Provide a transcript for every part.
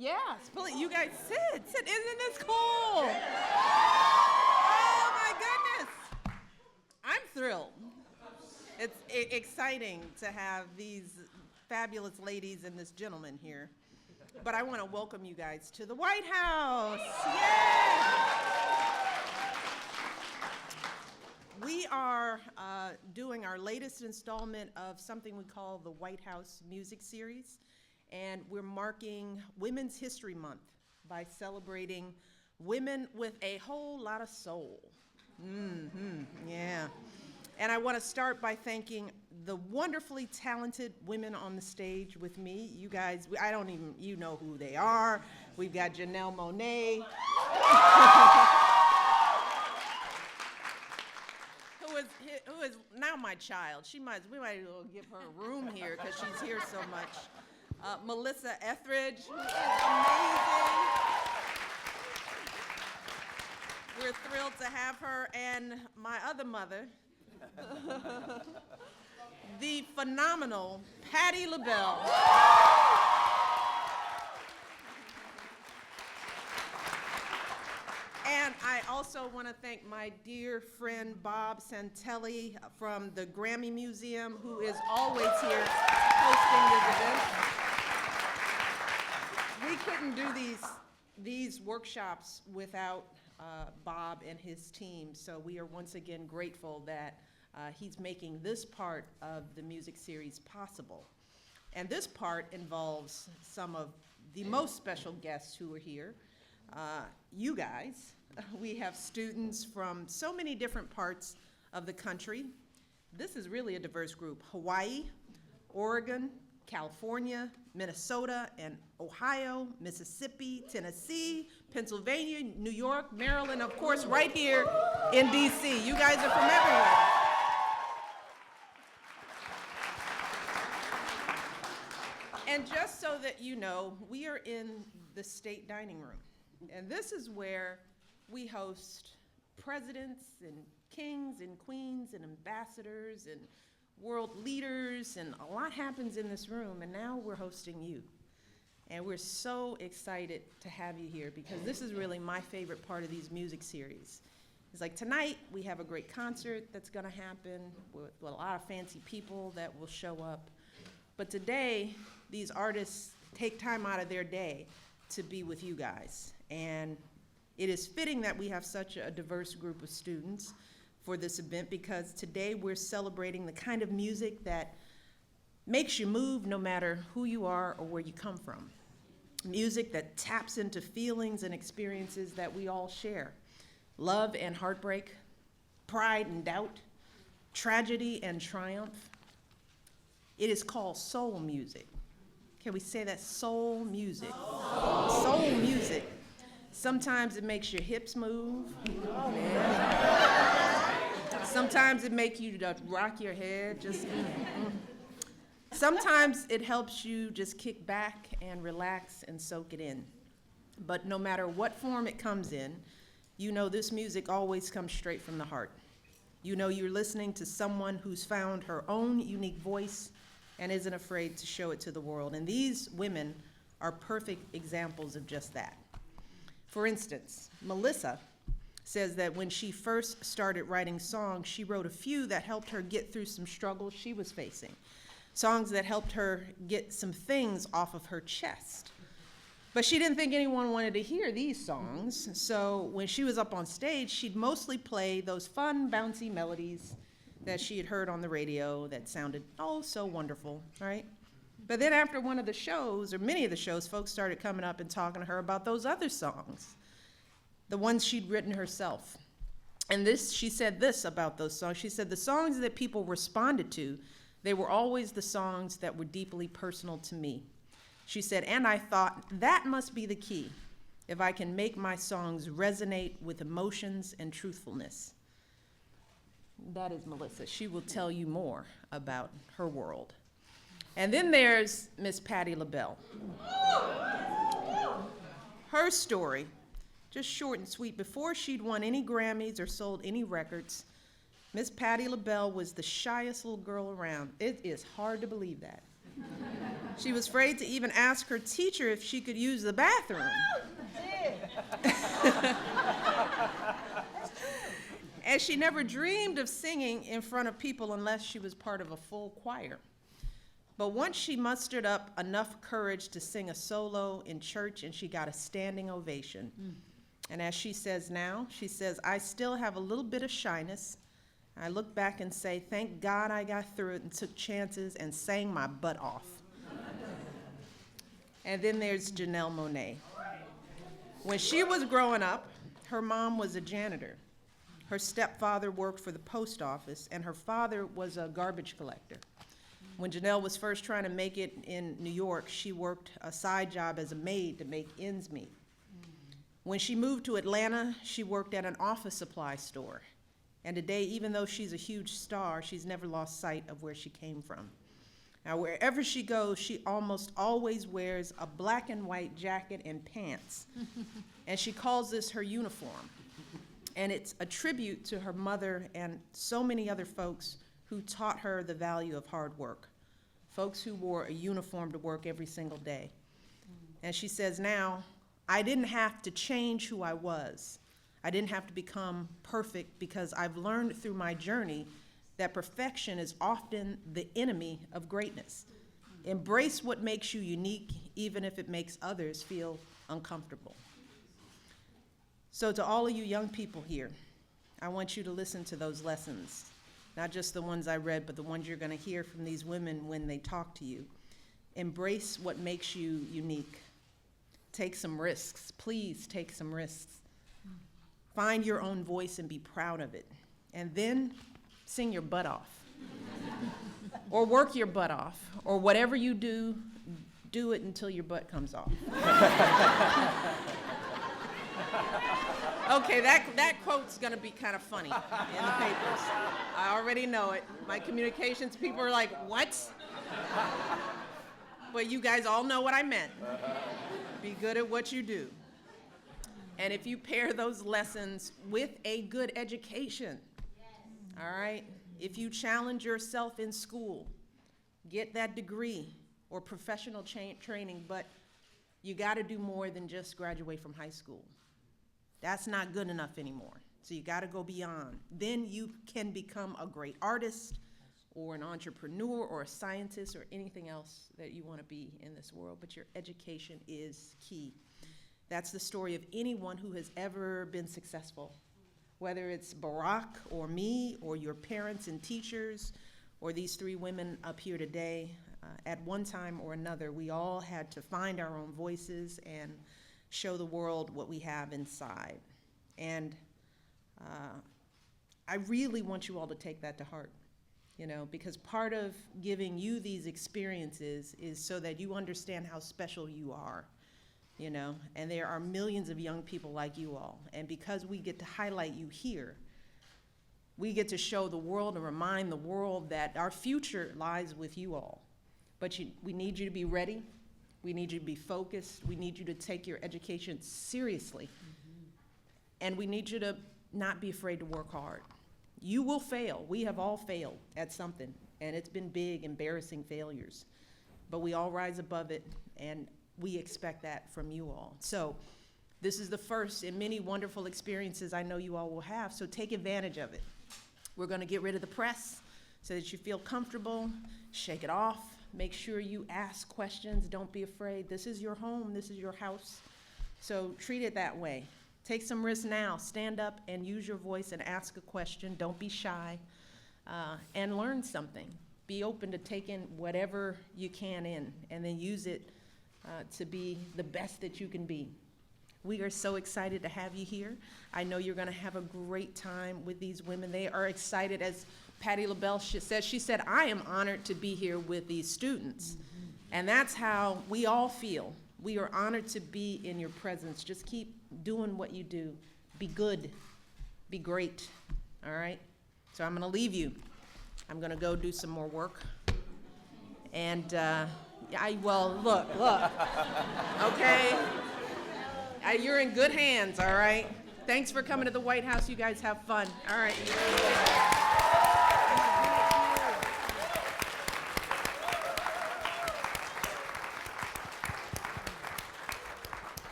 Yes, please, you guys sit. Isn't this cool? Oh my goodness. I'm thrilled. It's exciting to have these fabulous ladies and this gentleman here. But I want to welcome you guys to the White House. Yay! We are doing our latest installment of something we call the White House Music Series. And we're marking Women's History Month by celebrating women with a whole lot of soul. Yeah. And I want to start by thanking the wonderfully talented women on the stage with me. You guys, you know who they are. We've got Janelle Monáe, who is now my child. We might as well give her a room here because she's here so much. Melissa Etheridge, who is amazing. We're thrilled to have her, and my other mother, the phenomenal Patti LaBelle. And I also want to thank my dear friend Bob Santelli from the Grammy Museum, who is always here hosting this event. We couldn't do these workshops without Bob and his team, so we are once again grateful that he's making this part of the music series possible. And this part involves some of the most special guests who are here. You guys, we have students from so many different parts of the country. This is really a diverse group. Hawaii, Oregon, California, Minnesota, and Ohio, Mississippi, Tennessee, Pennsylvania, New York, Maryland, of course, right here in DC. You guys are from everywhere. And just so that you know, we are in the state dining room. And this is where we host presidents and kings and queens and ambassadors and world leaders, and a lot happens in this room, and now we're hosting you. And we're so excited to have you here because this is really my favorite part of these music series. It's like tonight we have a great concert that's gonna happen with a lot of fancy people that will show up. But today, these artists take time out of their day to be with you guys. And it is fitting that we have such a diverse group of students for this event because today we're celebrating the kind of music that makes you move no matter who you are or where you come from. Music that taps into feelings and experiences that we all share. Love and heartbreak, pride and doubt, tragedy and triumph. It is called soul music. Can we say that? Soul music. Soul music. Sometimes it makes your hips move. Sometimes it makes you rock your head, Sometimes it helps you just kick back and relax and soak it in. But no matter what form it comes in, you know this music always comes straight from the heart. You know you're listening to someone who's found her own unique voice and isn't afraid to show it to the world. And these women are perfect examples of just that. For instance, Melissa says that when she first started writing songs, she wrote a few that helped her get through some struggles she was facing. Songs that helped her get some things off of her chest. But she didn't think anyone wanted to hear these songs, so when she was up on stage, she'd mostly play those fun, bouncy melodies that she had heard on the radio that sounded oh so wonderful, right? But then after one of the shows, or many of the shows, folks started coming up and talking to her about those other songs, the ones she'd written herself. And she said this about those songs. She said, the songs that people responded to, they were always the songs that were deeply personal to me. She said, and I thought, that must be the key, if I can make my songs resonate with emotions and truthfulness. That is Melissa. She will tell you more about her world. And then there's Miss Patti LaBelle. Her story, just short and sweet, before she'd won any Grammys or sold any records, Miss Patti LaBelle was the shyest little girl around. It is hard to believe that. She was afraid to even ask her teacher if she could use the bathroom. And she never dreamed of singing in front of people unless she was part of a full choir. But once she mustered up enough courage to sing a solo in church, and she got a standing ovation. And as she says now, she says, "I still have a little bit of shyness. I look back and say, thank God I got through it and took chances and sang my butt off." And then there's Janelle Monáe. When she was growing up, her mom was a janitor. Her stepfather worked for the post office, and her father was a garbage collector. When Janelle was first trying to make it in New York, she worked a side job as a maid to make ends meet. When she moved to Atlanta, she worked at an office supply store. And today, even though she's a huge star, she's never lost sight of where she came from. Now, wherever she goes, she almost always wears a black and white jacket and pants. And she calls this her uniform. And it's a tribute to her mother and so many other folks who taught her the value of hard work, folks who wore a uniform to work every single day. And she says now, "I didn't have to change who I was. I didn't have to become perfect because I've learned through my journey that perfection is often the enemy of greatness. Embrace what makes you unique, even if it makes others feel uncomfortable." So to all of you young people here, I want you to listen to those lessons, not just the ones I read, but the ones you're going to hear from these women when they talk to you. Embrace what makes you unique. Take some risks. Please take some risks. Find your own voice and be proud of it. And then sing your butt off. Or work your butt off. Or whatever you do, do it until your butt comes off. Okay, that quote's gonna be kind of funny in the papers. I already know it. My communications people are like, what? But you guys all know what I meant. Be good at what you do. And if you pair those lessons with a good education, all right? If you challenge yourself in school, get that degree or professional training, but you gotta do more than just graduate from high school. That's not good enough anymore. So you gotta go beyond. Then you can become a great artist or an entrepreneur or a scientist or anything else that you wanna be in this world, but your education is key. That's the story of anyone who has ever been successful, whether it's Barack or me or your parents and teachers or these three women up here today. At one time or another, we all had to find our own voices and show the world what we have inside. And I really want you all to take that to heart, you know, because part of giving you these experiences is so that you understand how special you are. You know, and there are millions of young people like you all. And because we get to highlight you here, we get to show the world and remind the world that our future lies with you all. But we need you to be ready. We need you to be focused. We need you to take your education seriously. And we need you to not be afraid to work hard. You will fail. We have all failed at something. And it's been big, embarrassing failures. But we all rise above it, and we expect that from you all. So this is the first in many wonderful experiences I know you all will have, so take advantage of it. We're gonna get rid of the press so that you feel comfortable, shake it off, make sure you ask questions, don't be afraid. This is your home, this is your house, so treat it that way. Take some risks now, stand up and use your voice and ask a question, don't be shy, and learn something. Be open to taking whatever you can in, and then use it to be the best that you can be. We are so excited to have you here. I know you're gonna have a great time with these women. They are excited, as Patti LaBelle said. She said, I am honored to be here with these students. And that's how we all feel. We are honored to be in your presence. Just keep doing what you do. Be good, be great, all right? So I'm gonna leave you. I'm gonna go do some more work. And well, look, okay? You're in good hands, all right? Thanks for coming to the White House. You guys have fun, all right?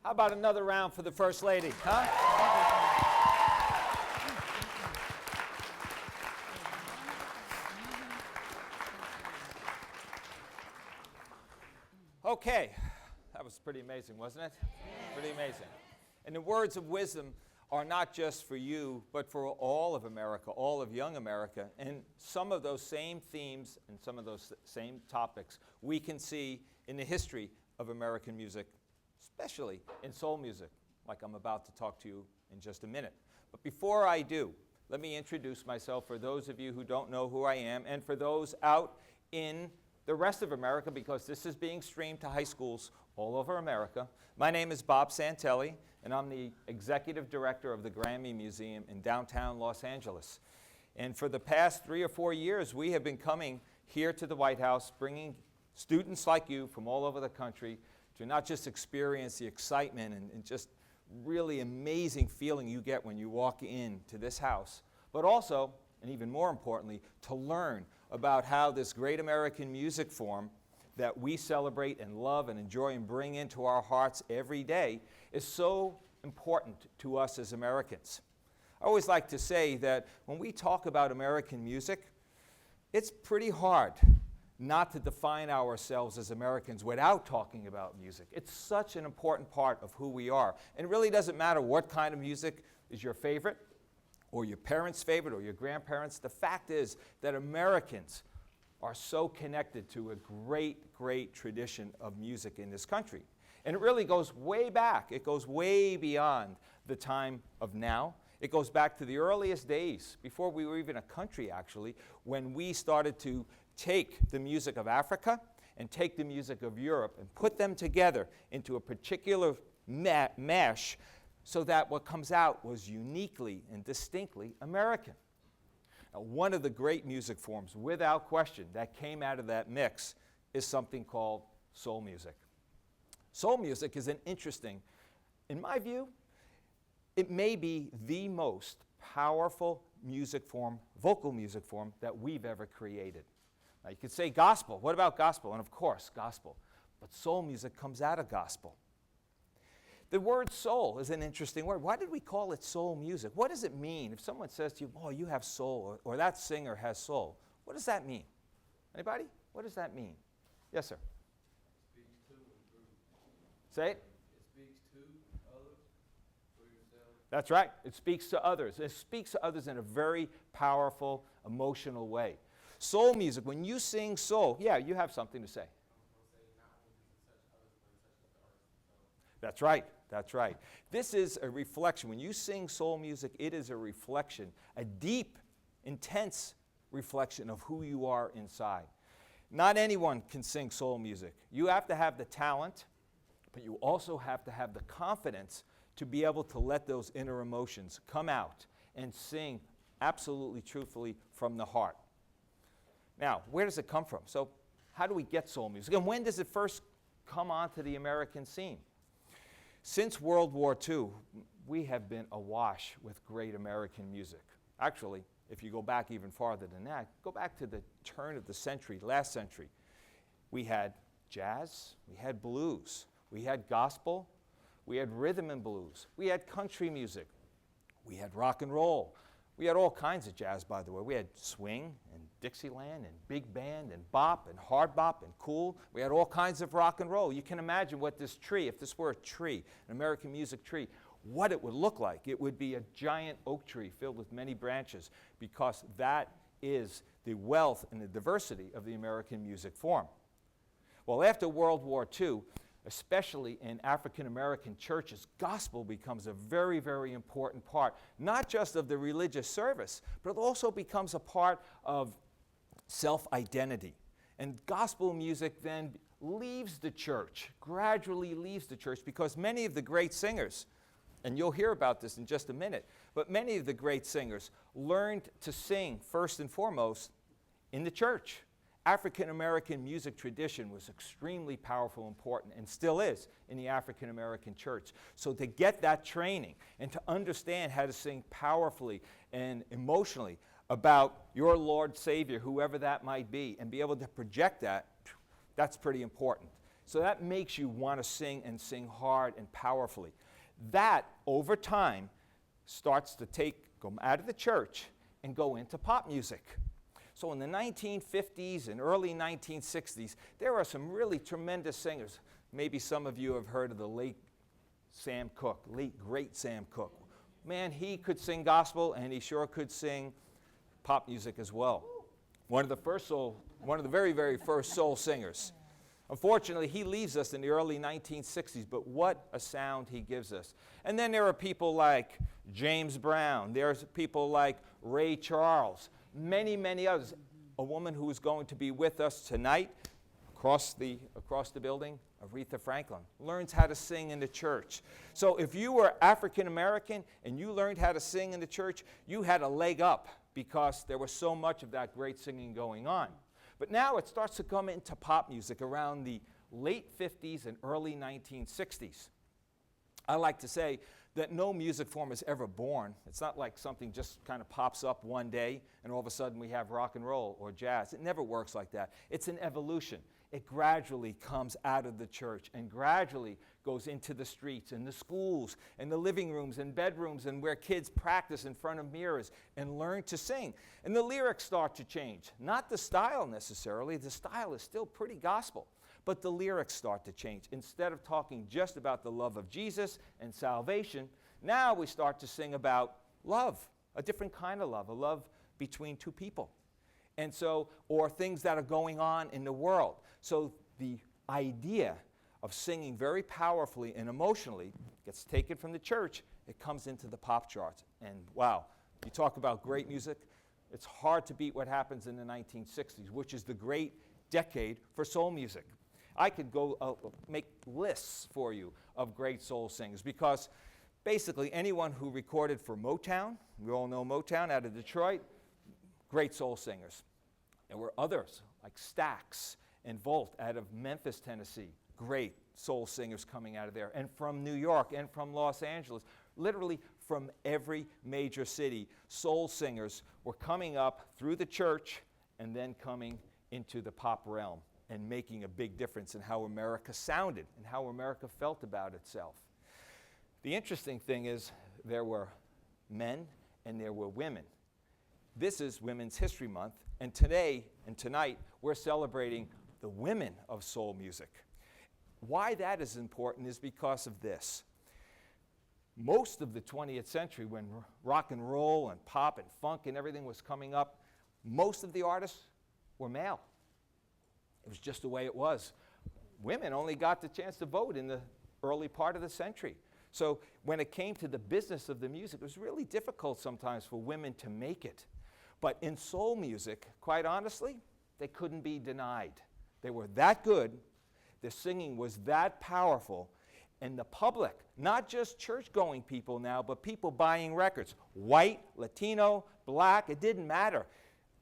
How about another round for the First Lady, huh? Okay, that was pretty amazing, wasn't it? Pretty amazing. And the words of wisdom are not just for you, but for all of America, all of young America. And some of those same themes and some of those same topics we can see in the history of American music, especially in soul music, like I'm about to talk to you in just a minute. But before I do, let me introduce myself for those of you who don't know who I am, and for those out in the rest of America, because this is being streamed to high schools all over America. My name is Bob Santelli, and I'm the executive director of the Grammy Museum in downtown Los Angeles. And for the past 3 or 4 years, we have been coming here to the White House, bringing students like you from all over the country to not just experience the excitement and just really amazing feeling you get when you walk into this house, but also, and even more importantly, to learn about how this great American music form that we celebrate and love and enjoy and bring into our hearts every day is so important to us as Americans. I always like to say that when we talk about American music, it's pretty hard not to define ourselves as Americans without talking about music. It's such an important part of who we are. And it really doesn't matter what kind of music is your favorite, or your parents' favorite, or your grandparents'. The fact is that Americans are so connected to a great, great tradition of music in this country. And it really goes way back. It goes way beyond the time of now. It goes back to the earliest days, before we were even a country, actually, when we started to take the music of Africa and take the music of Europe and put them together into a particular mesh, so that what comes out was uniquely and distinctly American. Now, one of the great music forms, without question, that came out of that mix is something called soul music. Soul music is an interesting, in my view, it may be the most powerful music form, vocal music form, that we've ever created. Now, you could say gospel. What about gospel? And of course, gospel. But soul music comes out of gospel. The word soul is an interesting word. Why did we call it soul music? What does it mean? If someone says to you, oh, you have soul, or that singer has soul, what does that mean? Anybody? What does that mean? Yes, sir. It speaks to and through. Say it. It speaks to others, for yourself. That's right. It speaks to others. It speaks to others in a very powerful, emotional way. Soul music, when you sing soul, yeah, you have something to say. That's right. That's right. This is a reflection. When you sing soul music, it is a reflection, a deep, intense reflection of who you are inside. Not anyone can sing soul music. You have to have the talent, but you also have to have the confidence to be able to let those inner emotions come out and sing absolutely truthfully from the heart. Now, where does it come from? So, how do we get soul music? And when does it first come onto the American scene? Since World War II, we have been awash with great American music. Actually, if you go back even farther than that, go back to the turn of the century, last century. We had jazz, we had blues, we had gospel, we had rhythm and blues, we had country music, we had rock and roll. We had all kinds of jazz, by the way. We had swing and Dixieland and big band and bop and hard bop and cool. We had all kinds of rock and roll. You can imagine what this tree, if this were a tree, an American music tree, what it would look like. It would be a giant oak tree filled with many branches, because that is the wealth and the diversity of the American music form. Well, after World War II, especially in African American churches, gospel becomes a very, very important part, not just of the religious service, but it also becomes a part of self-identity. And gospel music then leaves the church, gradually leaves the church, because many of the great singers, and you'll hear about this in just a minute, but many of the great singers learned to sing first and foremost in the church. African American music tradition was extremely powerful, important, and still is in the African American church. So to get that training and to understand how to sing powerfully and emotionally about your Lord Savior, whoever that might be, and be able to project that, that's pretty important. So that makes you want to sing and sing hard and powerfully. That, over time, starts to go out of the church and go into pop music. So in the 1950s and early 1960s, there are some really tremendous singers. Maybe some of you have heard of the late great Sam Cooke. Man, he could sing gospel, and he sure could sing pop music as well. One of the very, very first soul singers. Unfortunately, he leaves us in the early 1960s, but what a sound he gives us. And then there are people like James Brown. There's people like Ray Charles. Many, many others. A woman who is going to be with us tonight across the building, Aretha Franklin, learns how to sing in the church. So if you were African American and you learned how to sing in the church, you had a leg up because there was so much of that great singing going on. But now it starts to come into pop music around the late 50s and early 1960s. I like to say that no music form is ever born. It's not like something just kind of pops up one day and all of a sudden we have rock and roll or jazz. It never works like that. It's an evolution. It gradually comes out of the church and gradually goes into the streets and the schools and the living rooms and bedrooms and where kids practice in front of mirrors and learn to sing. And the lyrics start to change. Not the style necessarily. The style is still pretty gospel. But the lyrics start to change. Instead of talking just about the love of Jesus and salvation, now we start to sing about love, a different kind of love, a love between two people. And so, or things that are going on in the world. So the idea of singing very powerfully and emotionally gets taken from the church, it comes into the pop charts. And wow, you talk about great music, it's hard to beat what happens in the 1960s, which is the great decade for soul music. I could go make lists for you of great soul singers because basically anyone who recorded for Motown, we all know Motown out of Detroit, great soul singers. There were others like Stax and Volt out of Memphis, Tennessee, great soul singers coming out of there, and from New York and from Los Angeles, literally from every major city, soul singers were coming up through the church and then coming into the pop realm and making a big difference in how America sounded and how America felt about itself. The interesting thing is there were men and there were women. This is Women's History Month, and today and tonight we're celebrating the women of soul music. Why that is important is because of this. Most of the 20th century, when rock and roll and pop and funk and everything was coming up, most of the artists were male. It was just the way it was. Women only got the chance to vote in the early part of the century. So when it came to the business of the music, it was really difficult sometimes for women to make it. But in soul music, quite honestly, they couldn't be denied. They were that good, the singing was that powerful, and the public, not just church-going people now, but people buying records, white, Latino, black, it didn't matter.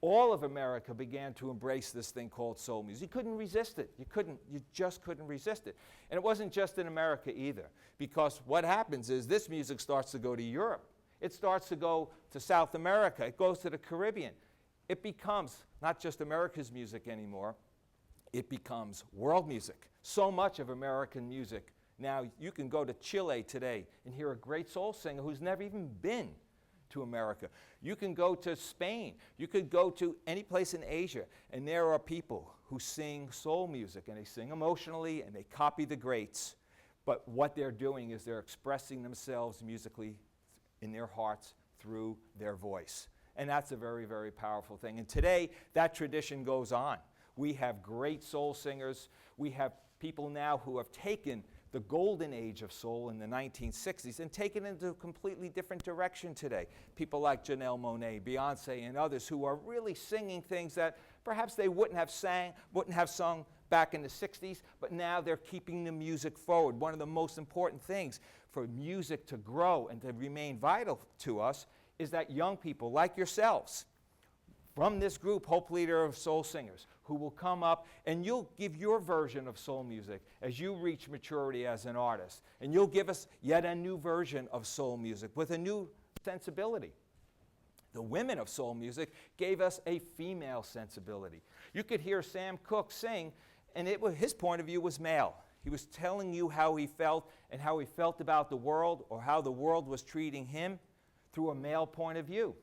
All of America began to embrace this thing called soul music. You couldn't resist it. You just couldn't resist it. And it wasn't just in America either, because what happens is this music starts to go to Europe. It starts to go to South America. It goes to the Caribbean. It becomes not just America's music anymore. It becomes world music. So much of American music. Now, you can go to Chile today and hear a great soul singer who's never even been to America. You can go to Spain. You could go to any place in Asia, and there are people who sing soul music, and they sing emotionally, and they copy the greats. But what they're doing is they're expressing themselves musically in their hearts through their voice. And that's a very, very powerful thing. And today, that tradition goes on. We have great soul singers. We have people now who have taken the golden age of soul in the 1960s and taken it into a completely different direction today. People like Janelle Monáe, Beyonce, and others who are really singing things that perhaps they wouldn't have sung back in the 60s, but now they're keeping the music forward. One of the most important things for music to grow and to remain vital to us is that young people like yourselves from this group, Hope Leader of Soul Singers, who will come up and you'll give your version of soul music as you reach maturity as an artist. And you'll give us yet a new version of soul music with a new sensibility. The women of soul music gave us a female sensibility. You could hear Sam Cooke sing, And his point of view was male. He was telling you how he felt and how he felt about the world or how the world was treating him through a male point of view.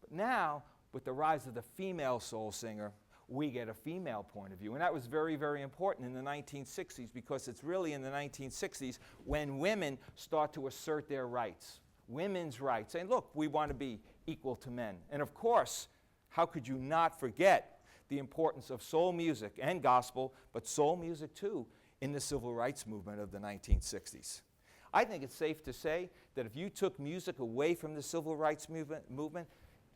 But now, with the rise of the female soul singer, we get a female point of view. And that was very, very important in the 1960s, because it's really in the 1960s when women start to assert their rights, women's rights, saying, look, we want to be equal to men. And of course, how could you not forget the importance of soul music and gospel, but soul music too, in the civil rights movement of the 1960s. I think it's safe to say that if you took music away from the civil rights movement,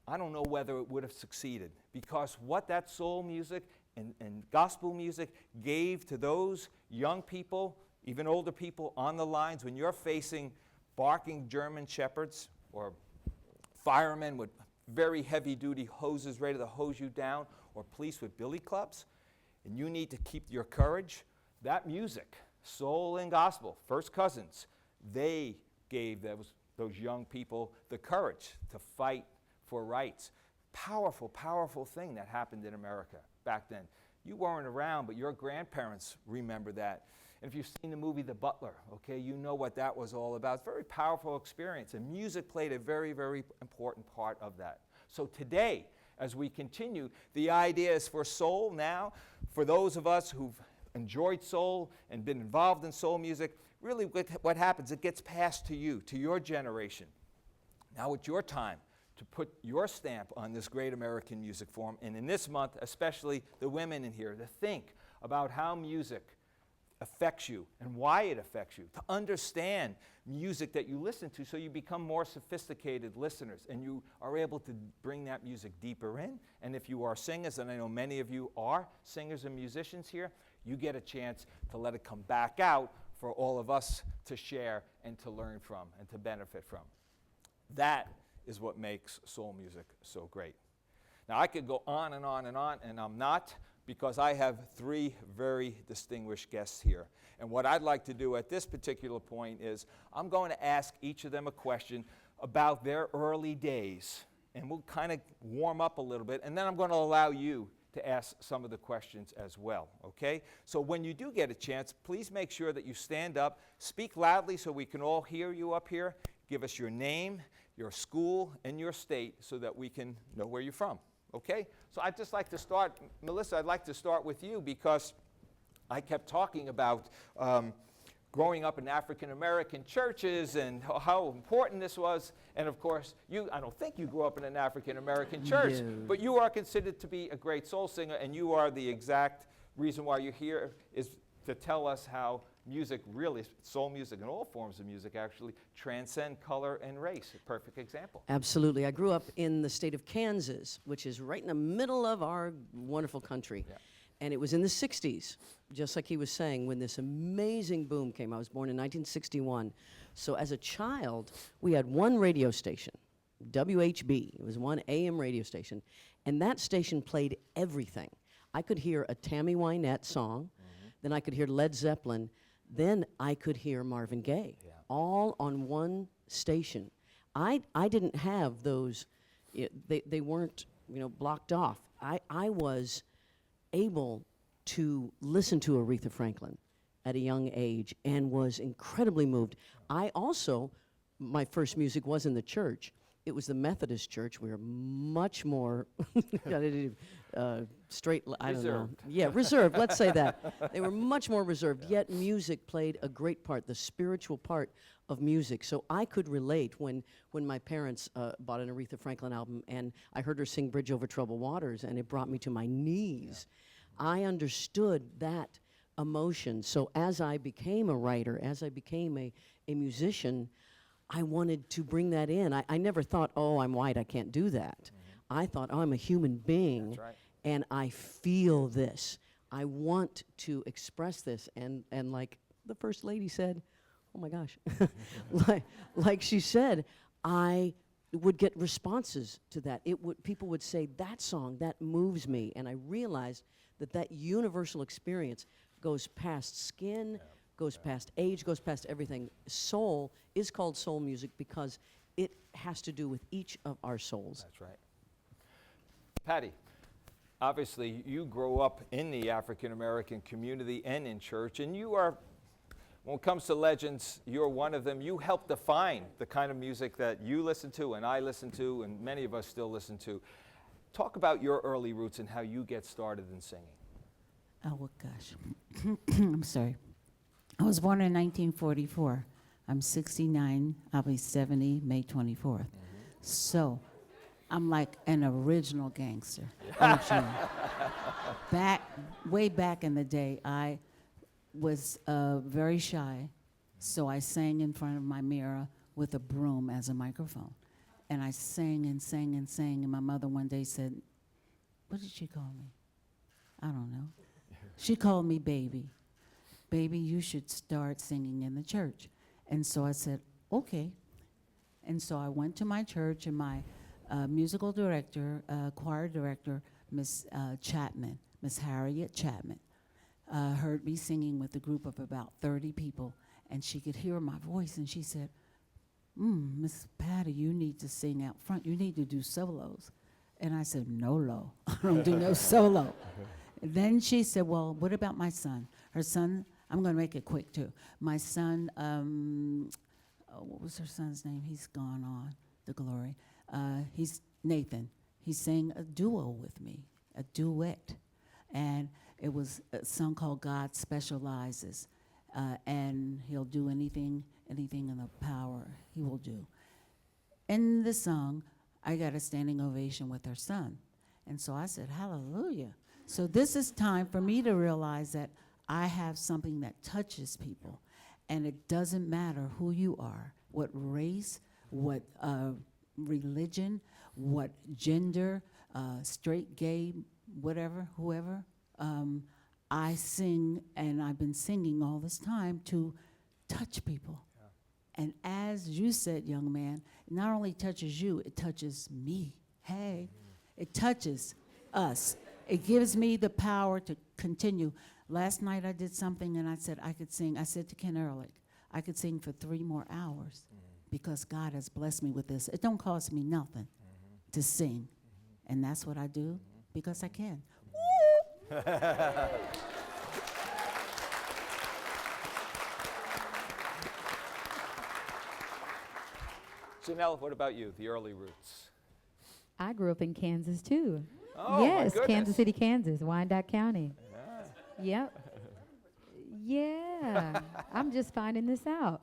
I don't know whether it would have succeeded, because what that soul music and gospel music gave to those young people, even older people on the lines, when you're facing barking German shepherds or firemen with very heavy-duty hoses ready to hose you down, or police with billy clubs, and you need to keep your courage, that music, soul and gospel, first cousins, they gave those young people the courage to fight for rights. Powerful, powerful thing that happened in America back then. You weren't around, but your grandparents remember that. And if you've seen the movie The Butler, okay, you know what that was all about. It's a very powerful experience, and music played a very, very important part of that. So today, as we continue, the idea is for soul now, for those of us who've enjoyed soul and been involved in soul music, really what happens, it gets passed to you, to your generation. Now it's your time to put your stamp on this great American music form, and in this month, especially the women in here, to think about how music affects you and why it affects you, to understand music that you listen to so you become more sophisticated listeners and you are able to bring that music deeper in. And if you are singers, and I know many of you are singers and musicians here, you get a chance to let it come back out for all of us to share and to learn from and to benefit from. That is what makes soul music so great. Now, I could go on and on and on, and I'm not, because I have three very distinguished guests here. And what I'd like to do at this particular point is I'm going to ask each of them a question about their early days. And we'll kind of warm up a little bit, and then I'm going to allow you to ask some of the questions as well, okay? So when you do get a chance, please make sure that you stand up, speak loudly so we can all hear you up here, give us your name, your school, and your state so that we can know where you're from, okay? So I'd just like to start, Melissa, I'd like to start with you, because I kept talking about growing up in African-American churches and how important this was. And of course, I don't think you grew up in an African-American church, No. but you are considered to be a great soul singer, and you are the exact reason why you're here, is to tell us how music really, soul music and all forms of music actually, transcend color and race. A perfect example. Absolutely. I grew up in the state of Kansas, which is right in the middle of our wonderful country. Yeah. And it was in the 60s, just like he was saying, when this amazing boom came. I was born in 1961. So as a child, we had one radio station, WHB. It was one AM radio station. And that station played everything. I could hear a Tammy Wynette song, then I could hear Led Zeppelin, then I could hear Marvin Gaye, all on one station. I didn't have those, they weren't blocked off. I was able to listen to Aretha Franklin at a young age and was incredibly moved. I also, my first music was in the church. It was the Methodist church. We were much more straight, I don't know. Reserved. Yeah, reserved, let's say that. They were much more reserved, yet music played a great part, the spiritual part of music. So I could relate when my parents bought an Aretha Franklin album and I heard her sing Bridge Over Troubled Waters, and it brought me to my knees. I understood that emotion. So as I became a writer, as I became a musician, I wanted to bring that in. I never thought, oh, I'm white, I can't do that. I thought, oh, I'm a human being, That's right. and I feel this. I want to express this. And like the First Lady said, oh my gosh, like she said, I would get responses to that. People would say, that song, that moves me. And I realized that universal experience goes past skin, goes past age, goes past everything. Soul is called soul music because it has to do with each of our souls. That's right. Patty, obviously you grow up in the African American community and in church, and you are, when it comes to legends, you're one of them. You help define the kind of music that you listen to and I listen to and many of us still listen to. Talk about your early roots and how you get started in singing. Oh, well, gosh. I'm sorry. I was born in 1944. I'm 69. I'll be 70 May 24th. So I'm like an original gangster. OG. Way back in the day, I was very shy, so I sang in front of my mirror with a broom as a microphone. And I sang and sang and sang, and my mother one day said, what did she call me? I don't know. She called me baby. Baby, you should start singing in the church. And so I said, okay. And so I went to my church, and my musical director, choir director, Miss Chapman, Miss Harriet Chapman, heard me singing with a group of about 30 people, and she could hear my voice, and she said, Miss Patty, you need to sing out front. You need to do solos. And I said, no, Lo. I don't do no solo. And then she said, well, what about my son? Her son, I'm going to make it quick, too. My son, what was her son's name? He's gone on to glory. He's Nathan. He sang a duo with me, a duet. And it was a song called God Specializes. And he'll do anything in the power he will do. In the song, I got a standing ovation with her son. And so I said, hallelujah. So this is time for me to realize that I have something that touches people. And it doesn't matter who you are, what race, what religion, what gender, straight, gay, whatever, whoever. I sing, and I've been singing all this time to touch people. Yeah. And as you said, young man, it not only touches you, it touches me. Hey, it touches us. It gives me the power to continue. Last night I did something, and I said I could sing. I said to Ken Ehrlich, I could sing for 3 more hours because God has blessed me with this. It don't cost me nothing to sing. And that's what I do because I can. Janelle, what about you, the early roots? I grew up in Kansas too. Oh, my Yes, goodness. Kansas City, Kansas, Wyandotte County. Yep. Yeah, I'm just finding this out.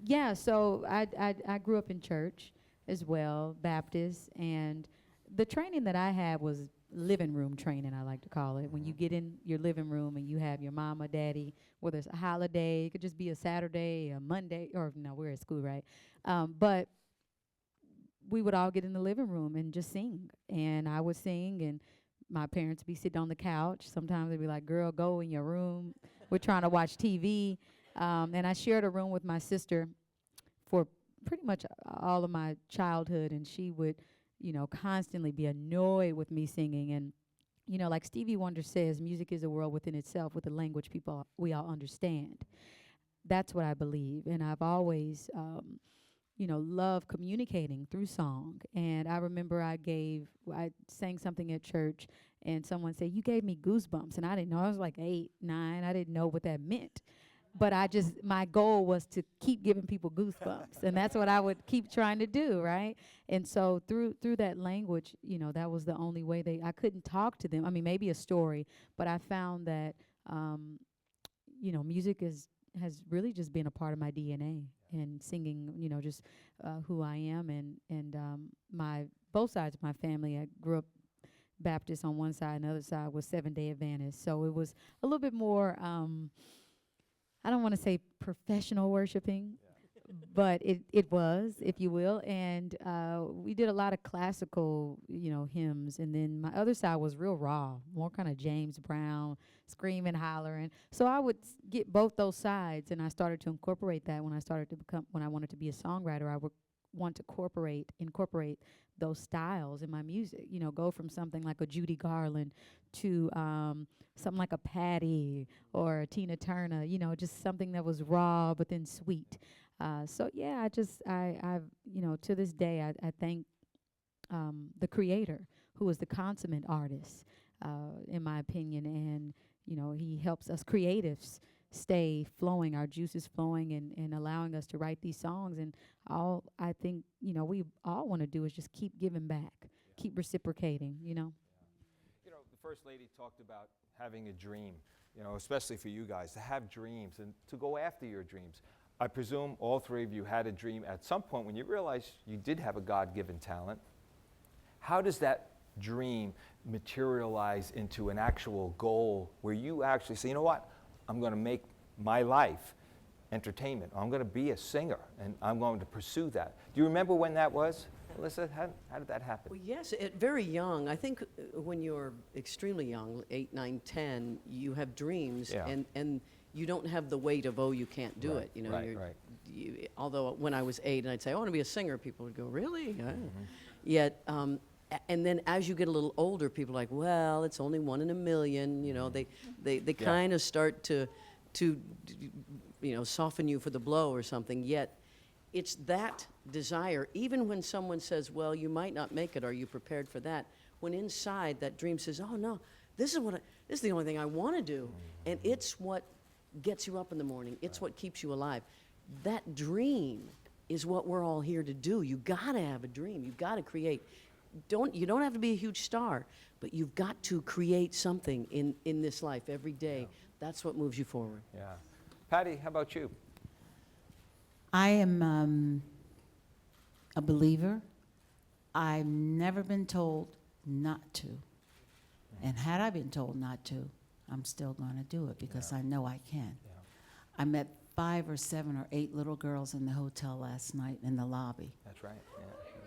Yeah, so I grew up in church as well, Baptist, and the training that I had was living room training, I like to call it. When you get in your living room and you have your mama, daddy, whether it's a holiday, it could just be a Saturday, a Monday, or no, we're at school, right? But we would all get in the living room and just sing. And I would sing, and my parents would be sitting on the couch. Sometimes they'd be like, girl, go in your room. We're trying to watch TV. And I shared a room with my sister for pretty much all of my childhood, and she would, you know, constantly be annoyed with me singing. And, you know, like Stevie Wonder says, music is a world within itself with a language we all understand. That's what I believe. And I've always, you know, loved communicating through song. And I remember I sang something at church, and someone said, you gave me goosebumps. And I didn't know. I was like 8, 9. I didn't know what that meant. But my goal was to keep giving people goosebumps. And that's what I would keep trying to do, right? And so through that language, you know, that was the only way I couldn't talk to them. I mean, maybe a story, but I found that, you know, music has really just been a part of my DNA, and singing, you know, just who I am. And both sides of my family, I grew up Baptist on one side, and the other side was Seventh-day Adventist. So it was a little bit more, I don't want to say professional worshiping, but it was, if you will. And we did a lot of classical, you know, hymns. And then my other side was real raw, more kind of James Brown, screaming, hollering. So I would get both those sides, and I started to incorporate that when I wanted to be a songwriter. I would want to incorporate those styles in my music. You know, go from something like a Judy Garland to something like a Patti or a Tina Turner. You know, just something that was raw but then sweet. So yeah, I've you know, to this day I thank the Creator who is the consummate artist, in my opinion. And, you know, he helps us creatives stay flowing, our juices flowing, and allowing us to write these songs. And all I think, you know, we all want to do is just keep giving back, keep reciprocating, you know. You know, the First Lady talked about having a dream, you know, especially for you guys, to have dreams and to go after your dreams. I presume all three of you had a dream at some point when you realized you did have a God-given talent. How does that dream materialize into an actual goal where you actually say, you know what, I'm going to make my life entertainment. I'm going to be a singer, and I'm going to pursue that. Do you remember when that was? Alyssa, how did that happen? Well, yes, at very young. I think when you're extremely young, 8, 9, 10, you have dreams, Yeah. and you don't have the weight of, oh, you can't do Right, it. You know, right, right. although when I was 8 and I'd say, I want to be a singer, people would go, really? Yet, and then as you get a little older, people are like, well, it's only 1 in a million. You know, they Yeah. kind of start to, you know, soften you for the blow or something. Yet, it's that desire, even when someone says, well, you might not make it, are you prepared for that? When inside that dream says, oh no, this is the only thing I want to do. And it's what gets you up in the morning. It's what keeps you alive. That dream is what we're all here to do. You gotta have a dream. You've gotta create. You don't have to be a huge star, but you've got to create something in this life every day. That's what moves you forward. Yeah. Patty, how about you? I am a believer. I've never been told not to. And had I been told not to, I'm still going to do it because I know I can. Yeah. I met 5 or 7 or 8 little girls in the hotel last night in the lobby. That's right.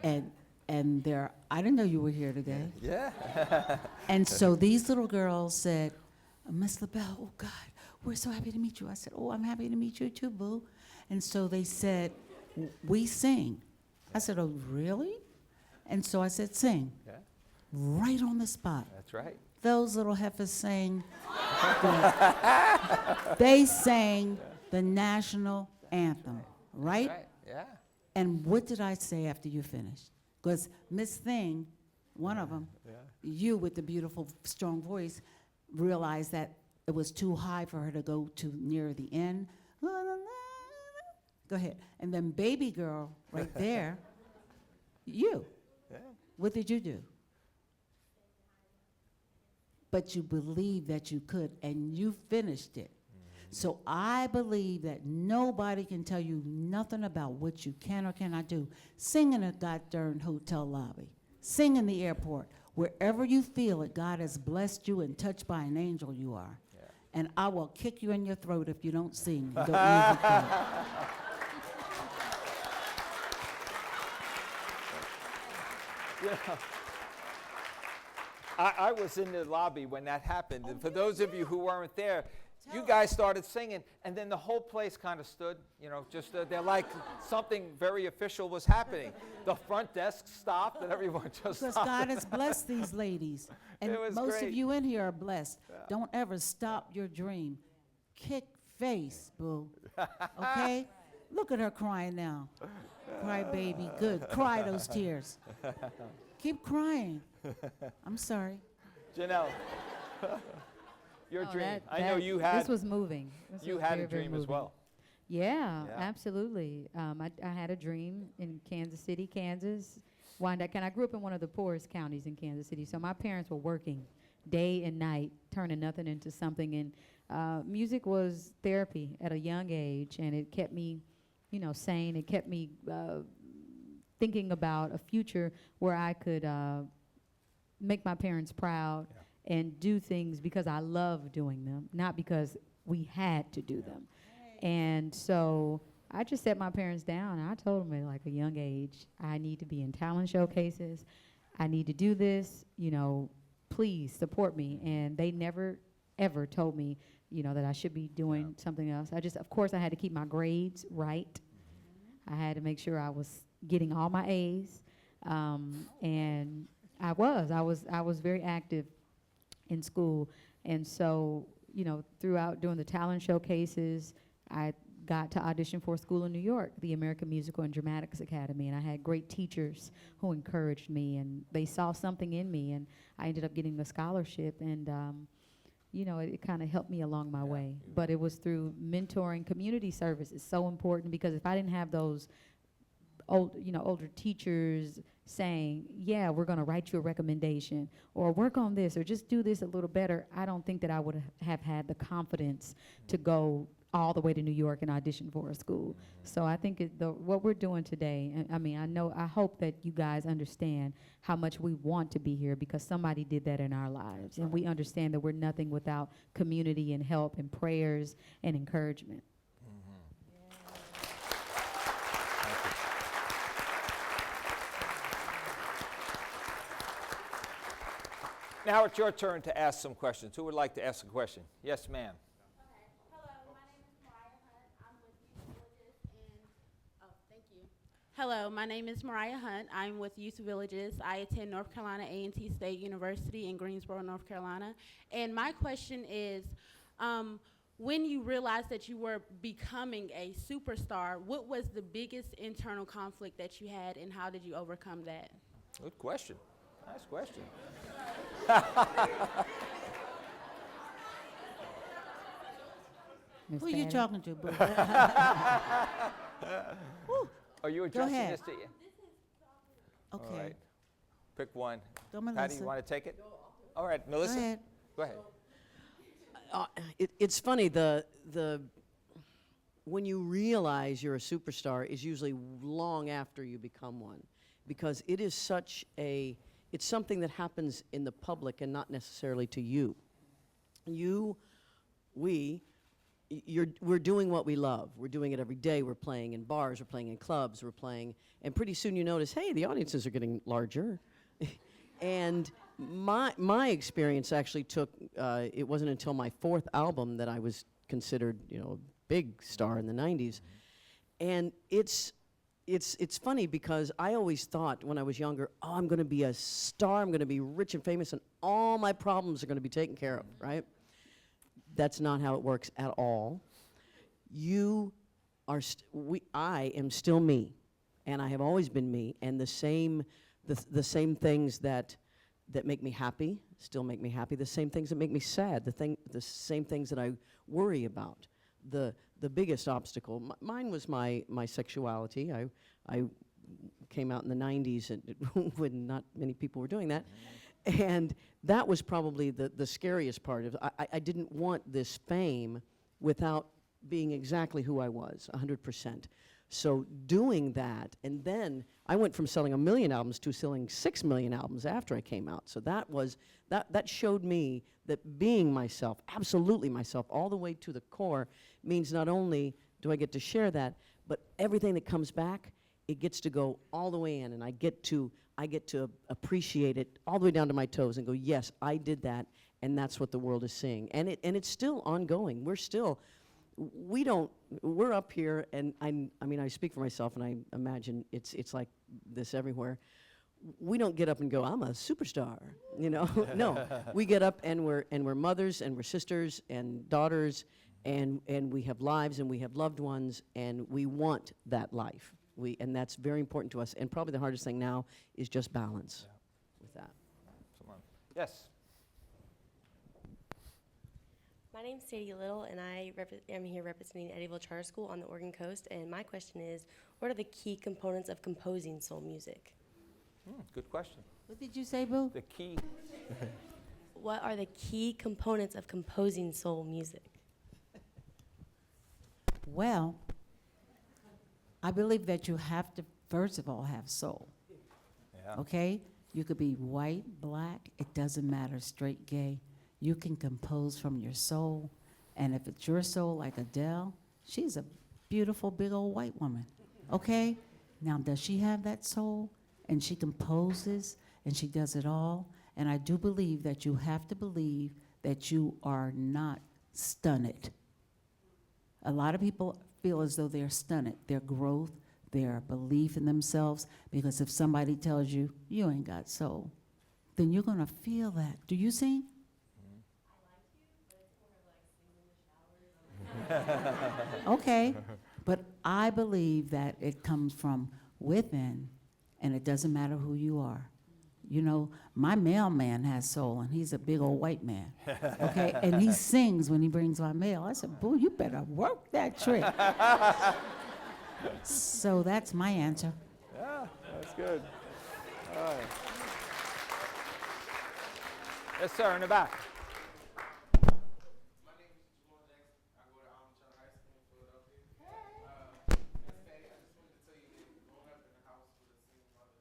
Yeah. And they're, I didn't know you were here today. Yeah. And so these little girls said, Miss LaBelle, oh God, we're so happy to meet you. I said, oh, I'm happy to meet you too, boo. And so they said, we sing. I said, oh, really? And so I said, sing. Yeah. Right on the spot. That's right. Those little heifers sang, they sang the national anthem, right? Right. Yeah. And what did I say after you finished? Because Miss Thing, one of them, you with the beautiful, strong voice, realized that it was too high for her to go to near the end. Go ahead. And then baby girl, right there, you. Yeah. What did you do? But you believed that you could, and you finished it. So I believe that nobody can tell you nothing about what you can or cannot do. Sing in a goddamn hotel lobby. Sing in the airport. Wherever you feel it, God has blessed you and touched by an angel you are. Yeah. And I will kick you in your throat if you don't sing. You don't use your throat. You know, I was in the lobby when that happened. And for those of you who weren't there, you guys started singing, and then the whole place kind of stood, you know, just they're like something very official was happening. The front desk stopped, and everyone just Because stopped. God has blessed these ladies. And It was most great. of you in here are blessed. Don't ever stop your dream. Kick face, boo. Okay? Look at her crying now. Cry, baby. Good. Cry those tears. Keep crying. I'm sorry. Janelle, your Oh, dream. I know you had This was moving. This you was had very, a very dream as moving. well. Yeah, Yeah. absolutely. I had a dream in Kansas City, Kansas. I grew up in one of the poorest counties in Kansas City, so my parents were working day and night, turning nothing into something. And music was therapy at a young age, and it kept me, you know, sane. It kept me thinking about a future where I could make my parents proud and do things because I love doing them, not because we had to do them. And so I just set my parents down, and I told them at like a young age, I need to be in talent showcases. I need to do this, you know, please support me. And they never, ever told me, you know, that I should be doing something else. Of course, I had to keep my grades right. I had to make sure I was getting all my A's. And I was very active in school. And so, you know, throughout doing the talent showcases, I got to audition for a school in New York, the American Musical and Dramatics Academy, and I had great teachers who encouraged me, and they saw something in me, and I ended up getting the scholarship, and you know, it kind of helped me along my way. But it was through mentoring. Community service is so important, because if I didn't have those older teachers saying, yeah, we're going to write you a recommendation, or work on this, or just do this a little better, I don't think that I would have had the confidence to go all the way to New York and audition for a school. So I think what we're doing today, and I mean, I hope that you guys understand how much we want to be here, because somebody did that in our lives. And we understand that we're nothing without community and help and prayers and encouragement. Now it's your turn to ask some questions. Who would like to ask a question? Yes, ma'am. Hello, my name is Mariah Hunt. I'm with Youth Villages. I attend North Carolina A&T State University in Greensboro, North Carolina. And my question is, when you realized that you were becoming a superstar, what was the biggest internal conflict that you had, and how did you overcome that? Good question. Nice question. Miss Who you Patty? talking to, boo? Are you addressing ahead. this to you? All Okay, right. Pick one. go Patty, Melissa. you want to take it? All right, Go Melissa. ahead. Go ahead. It's funny, when you realize you're a superstar is usually long after you become one, because it is it's something that happens in the public and not necessarily to you. We're doing what we love. We're doing it every day. We're playing in bars, we're playing in clubs, and pretty soon you notice, hey, the audiences are getting larger. And my experience actually took, it wasn't until my fourth album that I was considered, a big star in the 90s. And it's funny, because I always thought when I was younger, oh, I'm going to be a star, I'm going to be rich and famous, and all my problems are going to be taken care of, right? That's not how it works at all. I am still me, and I have always been me, and the same things that make me happy still make me happy. The same things that make me sad. The same things that I worry about. The biggest obstacle, mine was my sexuality. I came out in the 90s when not many people were doing that. And that was probably the scariest part of it. I didn't want this fame without being exactly who I was, 100%. So doing that, and then I went from selling 1 million albums to selling 6 million albums after I came out. So that showed me that being myself, absolutely myself, all the way to the core, means not only do I get to share that, but everything that comes back, it gets to go all the way in, and I get to appreciate it all the way down to my toes and go, yes, I did that, and that's what the world is seeing. And it's still ongoing. We're up here, and I speak for myself, and I imagine it's like this everywhere. We don't get up and go, I'm a superstar, No, we get up and we're mothers, and we're sisters and daughters, and we have lives, and we have loved ones, and we want that life. And that's very important to us. And probably the hardest thing now is just balance with that. Someone. Yes. My name's Sadie Little, and I am here representing Eddyville Charter School on the Oregon coast. And my question is, what are the key components of composing soul music? Good question. What did you say, boo? The key. What are the key components of composing soul music? Well, I believe that you have to, first of all, have soul. Yeah. Okay? You could be white, black, it doesn't matter, straight, gay. You can compose from your soul. And if it's your soul, like Adele, she's a beautiful, big old white woman. Okay? Now, does she have that soul? And she composes, and she does it all. And I do believe that you have to believe that you are not stunted. A lot of people feel as though they're stunted, their growth, their belief in themselves, because if somebody tells you, you ain't got soul, then you're going to feel that. Do you sing? Okay. But I believe that it comes from within, and it doesn't matter who you are. You know, my mailman has soul, and he's a big old white man, okay? And he sings when he brings my mail. I said, boo, you better work that trick. So that's my answer. Yeah, that's good. All right. Yes, sir, in the back. My name is Jamal Jackson. I go to Charter High School in Philadelphia. Miss Patty, I just wanted to tell you that growing up in the house with a single mother,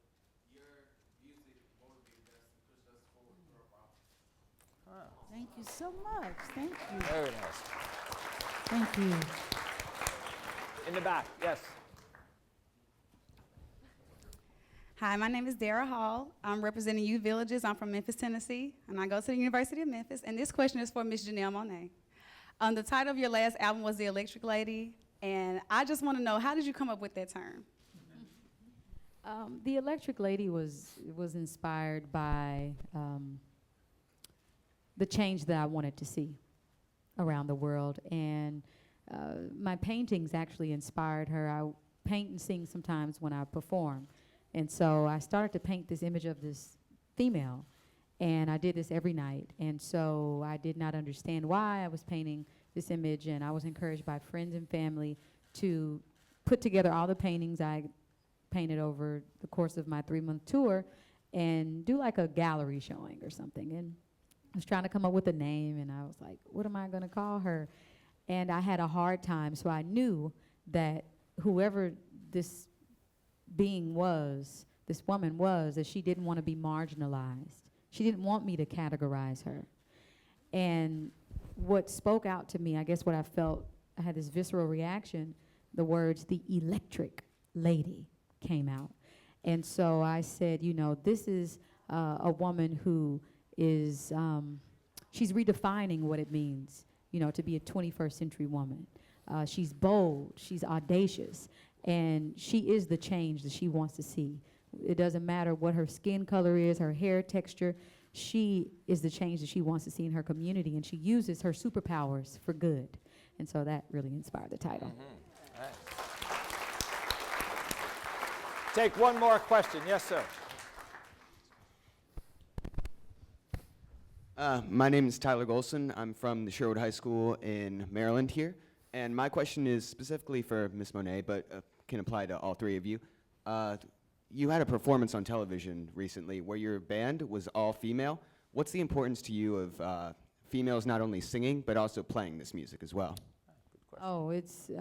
your music motivated us and pushed us forward through our problems. Thank you so much. Thank you. Very nice. Thank you. In the back, yes. Hi, my name is Dara Hall. I'm representing Youth Villages. I'm from Memphis, Tennessee, and I go to the University of Memphis. And this question is for Miss Janelle Monáe. The title of your last album was The Electric Lady, and I just want to know, how did you come up with that term? The Electric Lady was inspired by the change that I wanted to see around the world, and my paintings actually inspired her. I paint and sing sometimes when I perform, and so I started to paint this image of this female, and I did this every night, and so I did not understand why I was painting this image, and I was encouraged by friends and family to put together all the paintings I painted over the course of my 3-month tour and do like a gallery showing or something. And I was trying to come up with a name, and I was like, what am I going to call her? And I had a hard time, so I knew that whoever this being was, this woman was, that she didn't want to be marginalized. She didn't want me to categorize her. And what spoke out to me, I guess what I felt, I had this visceral reaction, the words, the electric lady, came out. And so I said, you know, this is a woman who is, she's redefining what it means, you know, to be a 21st century woman. She's bold, she's audacious, and she is the change that she wants to see. It doesn't matter what her skin color is, her hair texture, she is the change that she wants to see in her community, and she uses her superpowers for good. And so that really inspired the title. Nice. Take one more question. Yes, sir. My name is Tyler Golson. I'm from the Sherwood High School in Maryland here. And my question is specifically for Ms. Monáe, but can apply to all three of you. You had a performance on television recently where your band was all female. What's the importance to you of females not only singing, but also playing this music as well? Oh, it's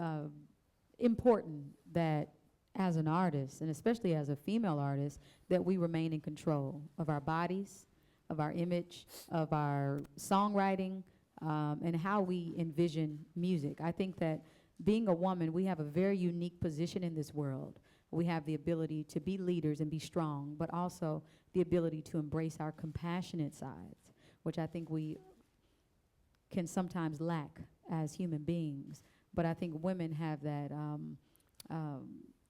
important that as an artist, and especially as a female artist, that we remain in control of our bodies, of our image, of our songwriting, and how we envision music. I think that being a woman, we have a very unique position in this world. We have the ability to be leaders and be strong, but also the ability to embrace our compassionate sides, which I think we can sometimes lack as human beings. But I think women have that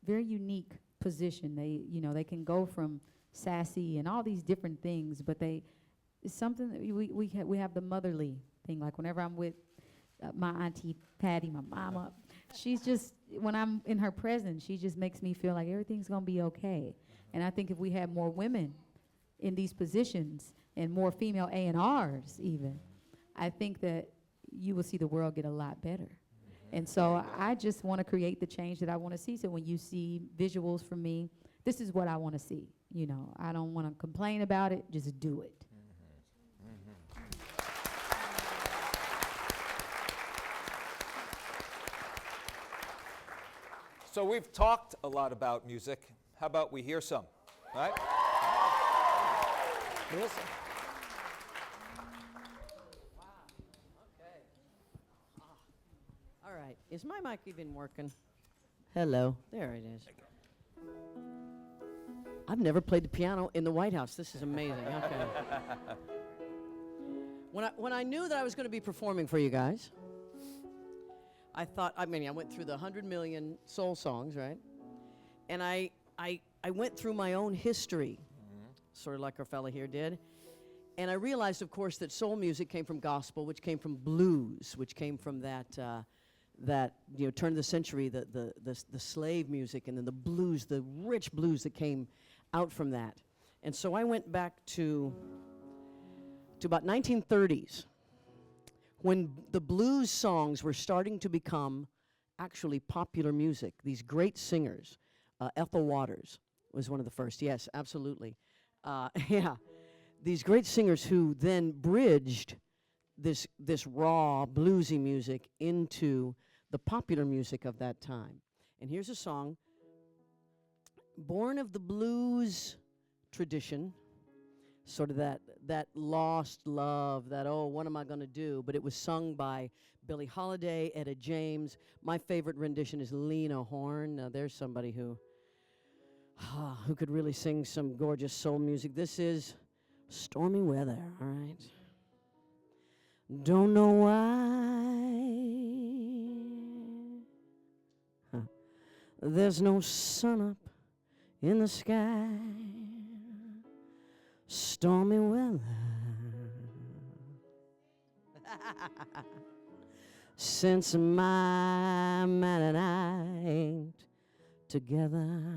very unique position. They, you know, they can go from sassy and all these different things, but it's something that we have the motherly thing. Like whenever I'm with my auntie Patty, my mama, she's just, when I'm in her presence, she just makes me feel like everything's gonna be okay. And I think if we had more women in these positions and more female A&Rs even, I think that you will see the world get a lot better. And so I just want to create the change that I want to see. So when you see visuals from me, this is what I want to see. You know, I don't want to complain about it, just do it. So we've talked a lot about music. How about we hear some, right? Listen. All right, is my mic even working? Hello, there it is. I've never played the piano in the White House. This is amazing. Okay. When I knew that I was going to be performing for you guys, I thought, I went through the 100 million soul songs, right? And I went through my own history, sort of like our fella here did. And I realized, of course, that soul music came from gospel, which came from blues, which came from that that, you know, turn of the century, the slave music, and then the blues, the rich blues that came out from that. And so I went back to about 1930s, when the blues songs were starting to become actually popular music. These great singers, Ethel Waters was one of the first. Yes, absolutely. Yeah, these great singers who then bridged this raw bluesy music into the popular music of that time. And here's a song born of the blues tradition, sort of that lost love, that, oh, what am I going to do? But it was sung by Billie Holiday, Etta James. My favorite rendition is Lena Horne. Now, there's somebody who could really sing some gorgeous soul music. This is Stormy Weather, all right? Don't know why there's no sun up in the sky. Stormy weather. Since my man and I ain't together.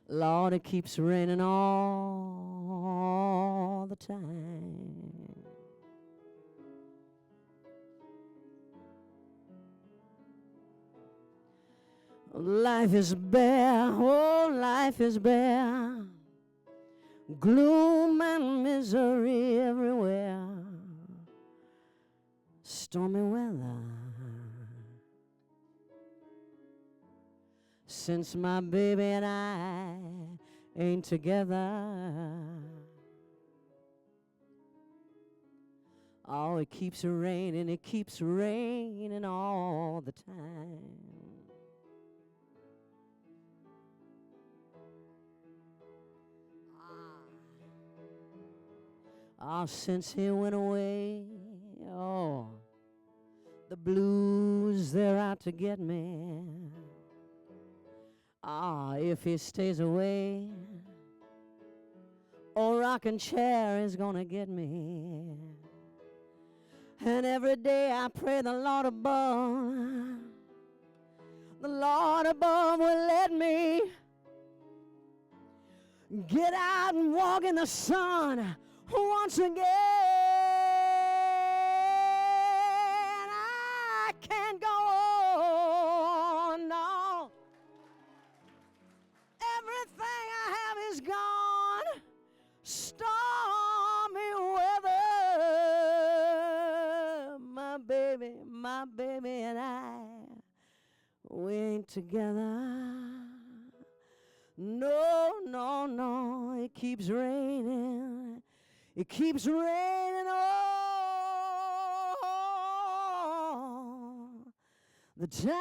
Lord, it keeps raining all the time. Life is bare, oh, life is bare. Gloom and misery everywhere. Stormy weather. Since my baby and I ain't together. Oh, it keeps raining all the time. Since he went away, oh, the blues, they're out to get me. If he stays away, old rocking chair is gonna get me. And every day I pray the Lord above will let me get out and walk in the sun once again. I can't go on, no. Everything I have is gone. Stormy weather. My baby and I, we ain't together. No, no, no, it keeps raining. It keeps raining all the time.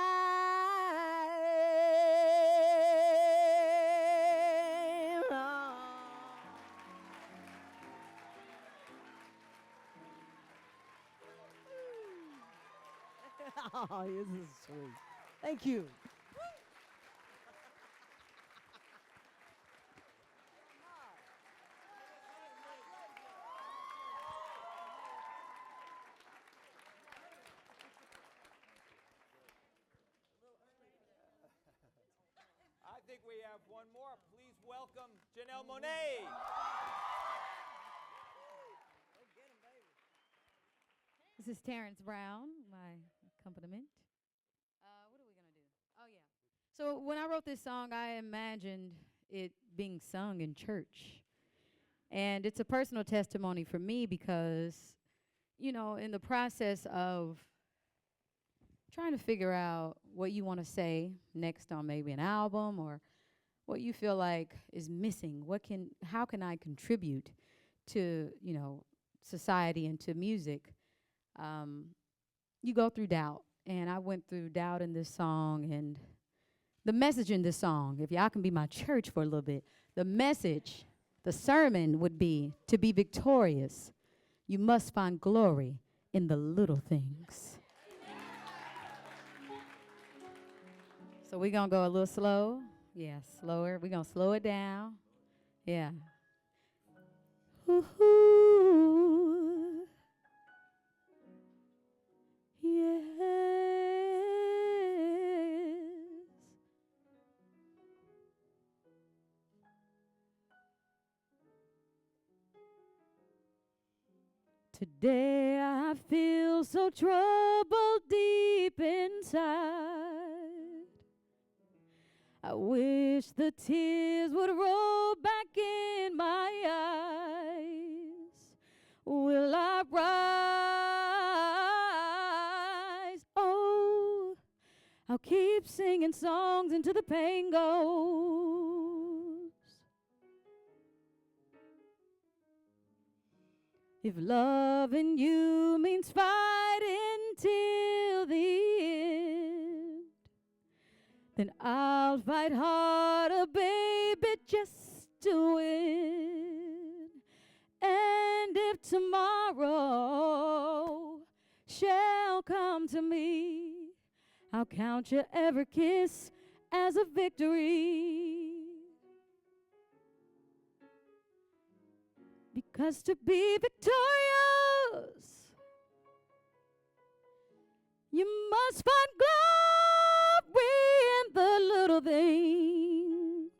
Oh, this is sweet. Thank you. I think we have one more. Please welcome Janelle Monáe. This is Terrence Brown, my accompaniment. What are we going to do? Oh, yeah. So when I wrote this song, I imagined it being sung in church. And it's a personal testimony for me because, you know, in the process of trying to figure out what you want to say next on maybe an album or what you feel like is missing, how can I contribute to, you know, society and to music? You go through doubt, and I went through doubt in this song, and the message in this song, if y'all can be my church for a little bit, the message, the sermon would be, to be victorious, you must find glory in the little things. So we're going to go a little slow. Yeah, slower. We're going to slow it down. Yeah. Ooh-hoo. Today I feel so troubled deep inside. I wish the tears would roll back in my eyes. Will I rise? Oh, I'll keep singing songs until the pain goes. If loving you means fighting till the end, then I'll fight harder, baby, just to win. And if tomorrow shall come to me, I'll count your every kiss as a victory. Because to be victorious, you must find glory in the little things.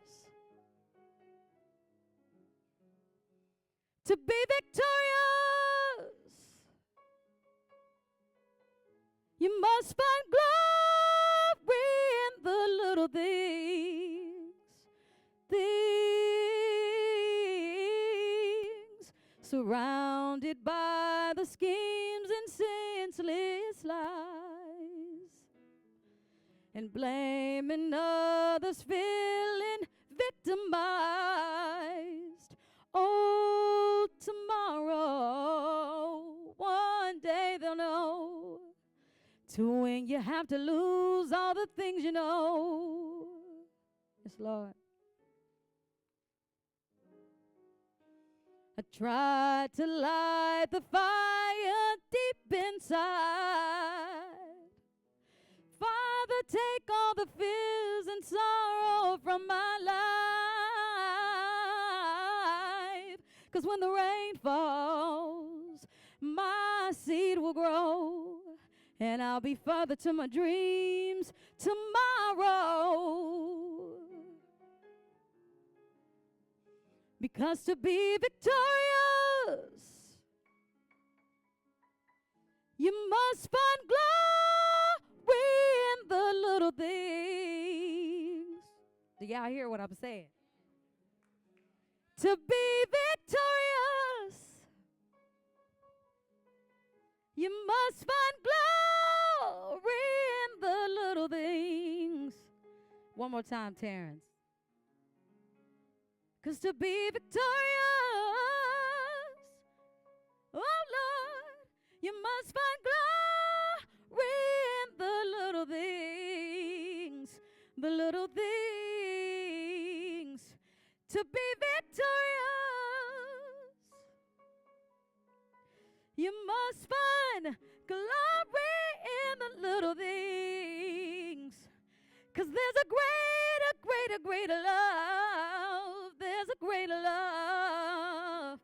To be victorious, you must find glory in the little things. Things surrounded by the schemes and senseless lies, and blaming others, feeling victimized. Oh, tomorrow, one day they'll know. To win, you have to lose all the things you know. Yes, Lord. I tried to light the fire deep inside. Father, take all the fears and sorrow from my life. 'Cause when the rain falls, my seed will grow, and I'll be further to my dreams tomorrow. Because to be victorious, you must find glory in the little things. Do y'all hear what I'm saying? To be victorious, you must find glory in the little things. One more time, Terrence. 'Cause to be victorious, oh Lord, you must find glory in the little things, the little things. To be victorious, you must find glory in the little things. 'Cause there's a greater, greater, greater love. There's a greater love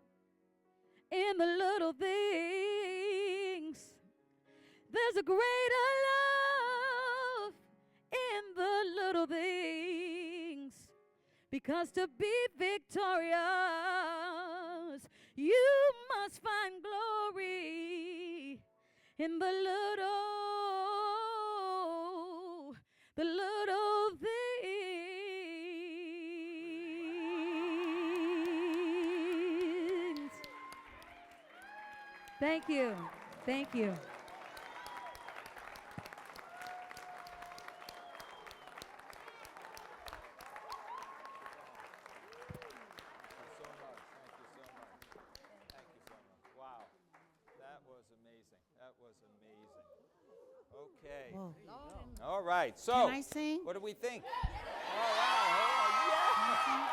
in the little things. There's a greater love in the little things. Because to be victorious, you must find glory in the little things. Thank you. Thank you. Wow, that was amazing. That was amazing. Okay. Whoa. All right. So, Can I sing? what do we think? All right. Yeah. Can you sing?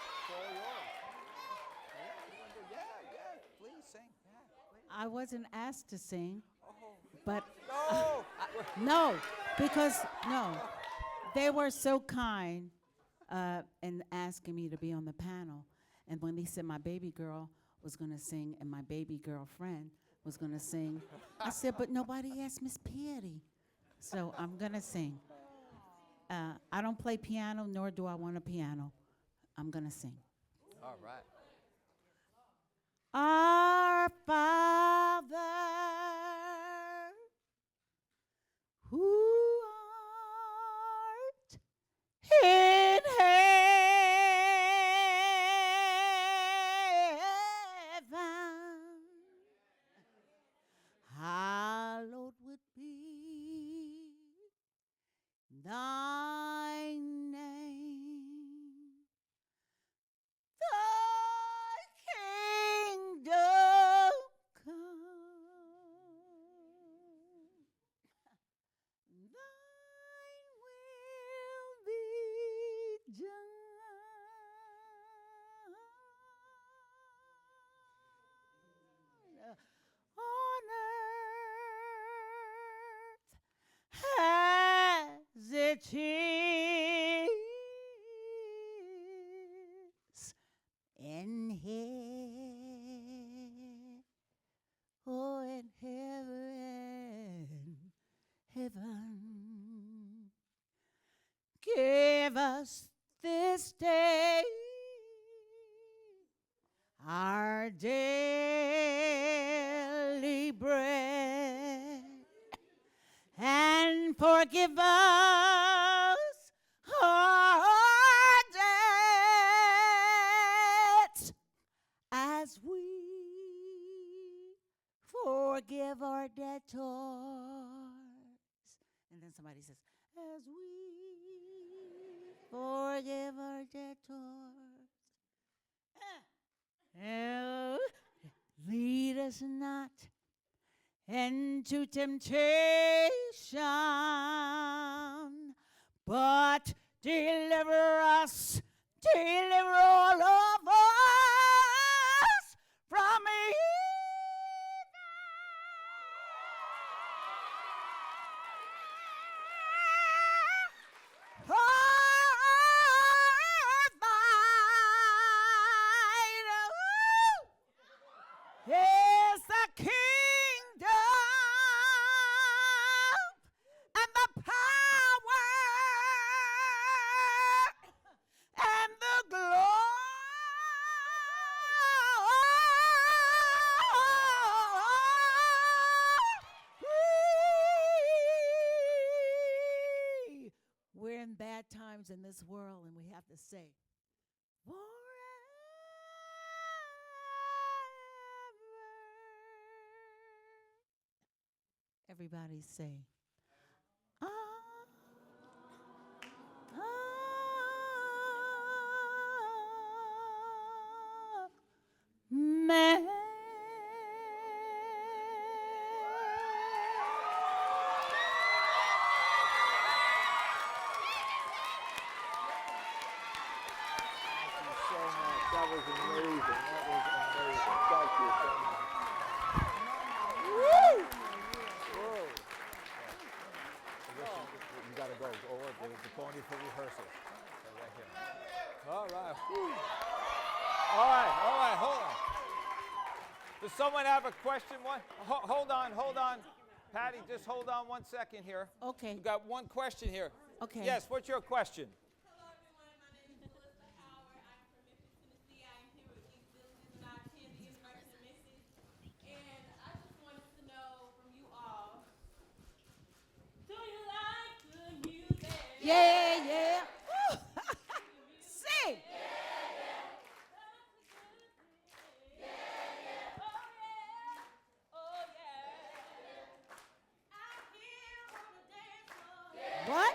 It's all yours. Yeah. Please sing. Yeah, please. I wasn't asked to sing, but No. no, because no, they were so kind in asking me to be on the panel. And when they said my baby girl was going to sing and my baby girlfriend was going to sing, I said, but nobody asked Miss Petty. So I'm going to sing. I don't play piano, nor do I want a piano. I'm going to sing. All right. Our Father, who art in heaven, hallowed would be thy name. Thy kingdom come. Thine will be done on earth as it is in heaven. Oh, in heaven. Give us this day our daily bread, and forgive us our debts as we forgive our debtors. And then somebody says, as we forgive our debtors. Oh, lead us not into temptation, but deliver us, deliver all of us from evil. For thine is the kingdom and the power and the glory. We're in bad times in this world, and we have to say, forever. Everybody say, ah, man. That was amazing. That was amazing. Thank you so much. Woo! Whoa. Listen, you gotta go. Over the pony for rehearsal. Okay, right here. All right. Woo. All right, hold on. Does someone have a question? Hold on. Patty, just hold on 1 second here. Okay. We've got one question here. Okay. Yes, what's your question? Hello, everyone. My name is Melissa Howard. I'm from Memphis, Tennessee. I'm here with Youth Villages, and I attend the University of Memphis. And I just wanted to know from you all, do you like good music? Yeah, yeah. Sing. What?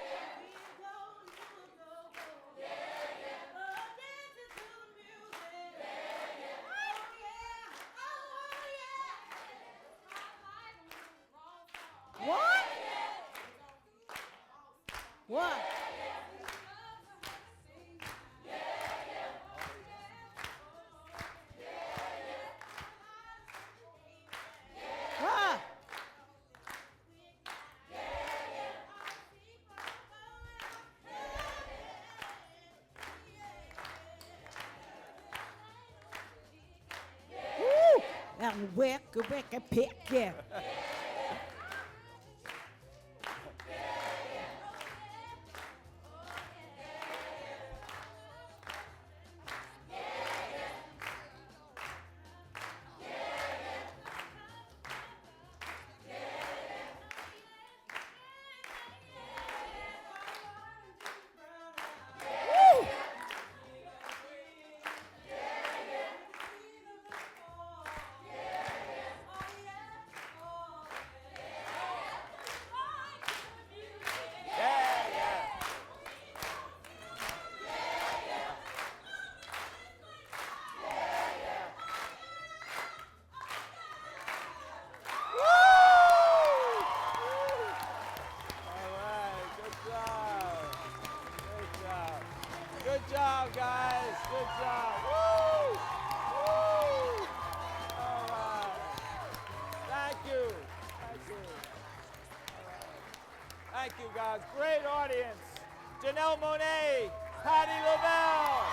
What? What? Huh? Woo! And wick a pick, yeah. Thank you, guys. Great audience. Janelle Monáe, Patti LaBelle.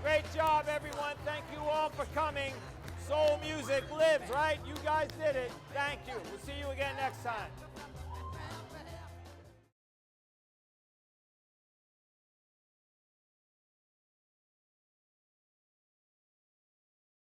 Great job, everyone. Thank you all for coming. Soul music lives, right? You guys did it. Thank you. We'll see you again next time.